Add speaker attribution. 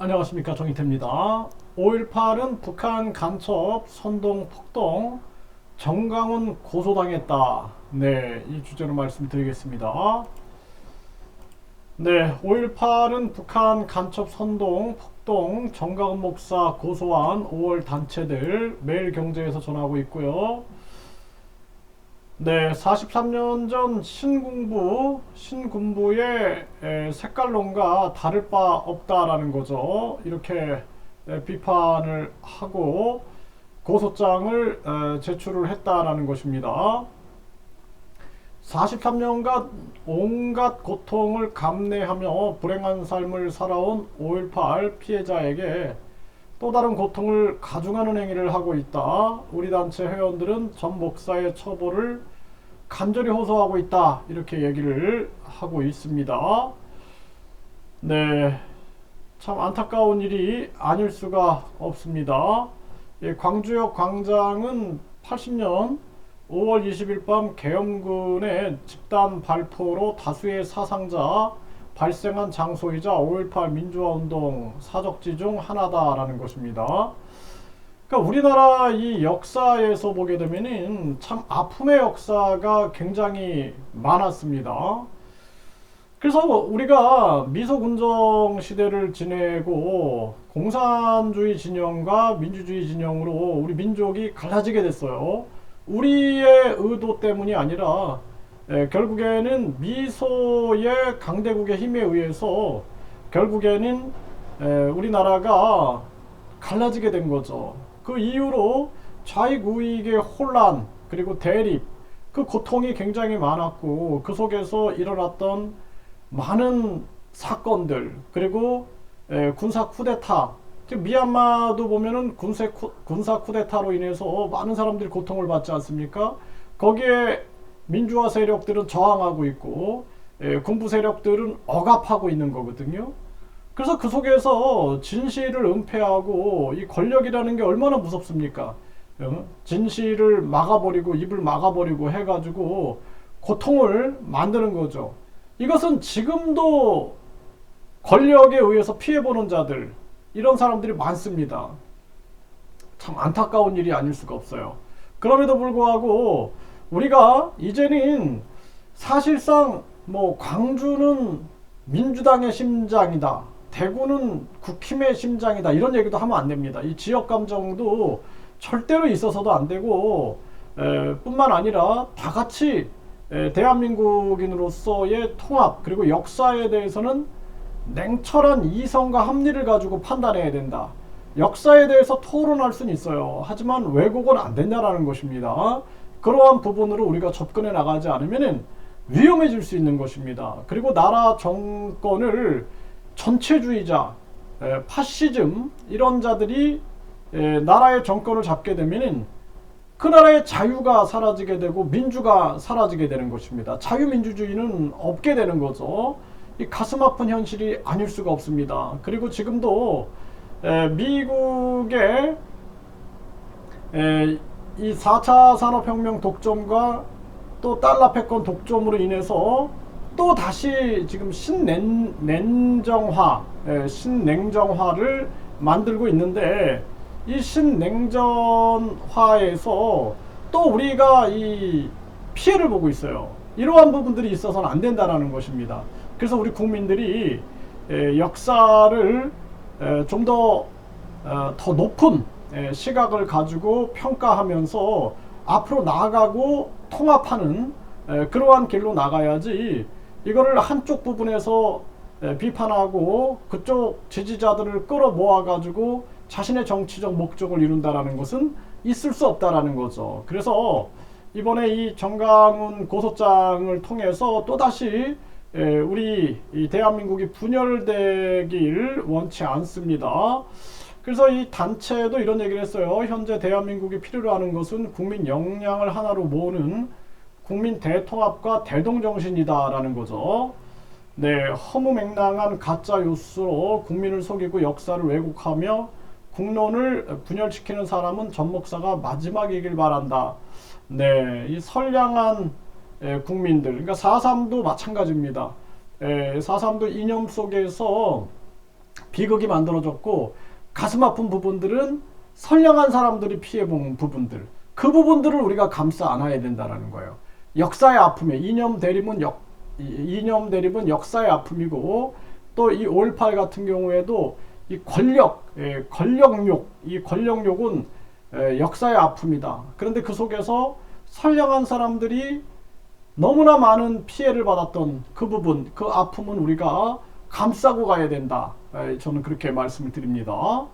Speaker 1: 안녕하십니까, 정희태입니다. 5.18은 북한 간첩 선동 폭동 정강훈 고소당했다. 네, 이 주제로 말씀드리겠습니다. 네, 5.18은 북한 간첩 선동 폭동 정강훈 목사 고소한 5월 단체들 매일경제에서 전하고 있고요. 네, 43년 전 신군부의 색깔론과 다를 바 없다라는 거죠. 이렇게 비판을 하고 고소장을 제출을 했다라는 것입니다. 43년간 온갖 고통을 감내하며 불행한 삶을 살아온 5.18 피해자에게 또 다른 고통을 가중하는 행위를 하고 있다. 우리 단체 회원들은 전 목사의 처벌을 간절히 호소하고 있다. 이렇게 얘기를 하고 있습니다. 네, 참 안타까운 일이 아닐 수가 없습니다. 광주역 광장은 80년 5월 20일 밤 계엄군의 집단 발포로 다수의 사상자 발생한 장소이자 5.18 민주화운동 사적지 중 하나다라는 것입니다. 그러니까 우리나라 이 역사에서 보게 되면은 참 아픔의 역사가 굉장히 많았습니다. 그래서 우리가 미소군정 시대를 지내고 공산주의 진영과 민주주의 진영으로 우리 민족이 갈라지게 됐어요. 우리의 의도 때문이 아니라 결국에는 미소의 강대국의 힘에 의해서 결국에는 우리나라가 갈라지게 된 거죠. 그 이후로 좌익 우익의 혼란 그리고 대립 그 고통이 굉장히 많았고 그 속에서 일어났던 많은 사건들 그리고 군사 쿠데타 즉 미얀마도 보면은 군사 쿠데타로 인해서 많은 사람들이 고통을 받지 않습니까? 거기에 민주화 세력들은 저항하고 있고 군부 세력들은 억압하고 있는 거거든요. 그래서 그 속에서 진실을 은폐하고 이 권력이라는 게 얼마나 무섭습니까? 진실을 막아버리고 입을 막아버리고 해가지고 고통을 만드는 거죠. 이것은 지금도 권력에 의해서 피해보는 자들 이런 사람들이 많습니다. 참 안타까운 일이 아닐 수가 없어요. 그럼에도 불구하고 우리가 이제는 사실상 뭐 광주는 민주당의 심장이다. 대구는 국힘의 심장이다. 이런 얘기도 하면 안 됩니다. 이 지역 감정도 절대로 있어서도 안 되고 뿐만 아니라 다 같이 대한민국인으로서의 통합 그리고 역사에 대해서는 냉철한 이성과 합리를 가지고 판단해야 된다. 역사에 대해서 토론할 수는 있어요. 하지만 왜곡은 안 된다라는 것입니다. 그러한 부분으로 우리가 접근해 나가지 않으면 위험해질 수 있는 것입니다. 그리고 나라 정권을 전체주의자, 파시즘 이런 자들이 나라의 정권을 잡게 되면 그 나라의 자유가 사라지게 되고 민주가 사라지게 되는 것입니다. 자유민주주의는 없게 되는 거죠. 이 가슴 아픈 현실이 아닐 수가 없습니다. 그리고 지금도 미국의 이 4차 산업혁명 독점과 또 달러 패권 독점으로 인해서 또 다시 지금 신냉정화를 만들고 있는데 이 신냉전화에서 또 우리가 이 피해를 보고 있어요. 이러한 부분들이 있어서는 안 된다는 것입니다. 그래서 우리 국민들이 역사를 좀 더 높은 시각을 가지고 평가하면서 앞으로 나아가고 통합하는 그러한 길로 나가야지 이거를 한쪽 부분에서 비판하고 그쪽 지지자들을 끌어모아 가지고 자신의 정치적 목적을 이룬다라는 것은 있을 수 없다라는 거죠. 그래서 이번에 이 정강훈 고소장을 통해서 또다시 우리 이 대한민국이 분열되길 원치 않습니다. 그래서 이 단체도 이런 얘기를 했어요. 현재 대한민국이 필요로 하는 것은 국민 역량을 하나로 모으는 국민 대통합과 대동정신이다라는 거죠. 네, 허무맹랑한 가짜 뉴스로 국민을 속이고 역사를 왜곡하며 국론을 분열시키는 사람은 전 목사가 마지막이길 바란다. 네, 이 선량한 국민들, 그러니까 4.3도 마찬가지입니다. 4.3도 이념 속에서 비극이 만들어졌고, 가슴 아픈 부분들은 선량한 사람들이 피해본 부분들, 그 부분들을 우리가 감싸 안아야 된다는 거예요. 역사의 아픔에 이념 대립은 역사의 아픔이고, 또 이 5.18 같은 경우에도 이 권력욕, 이 권력욕은 역사의 아픔이다. 그런데 그 속에서 선량한 사람들이 너무나 많은 피해를 받았던 그 부분, 그 아픔은 우리가 감싸고 가야 된다. 저는 그렇게 말씀을 드립니다.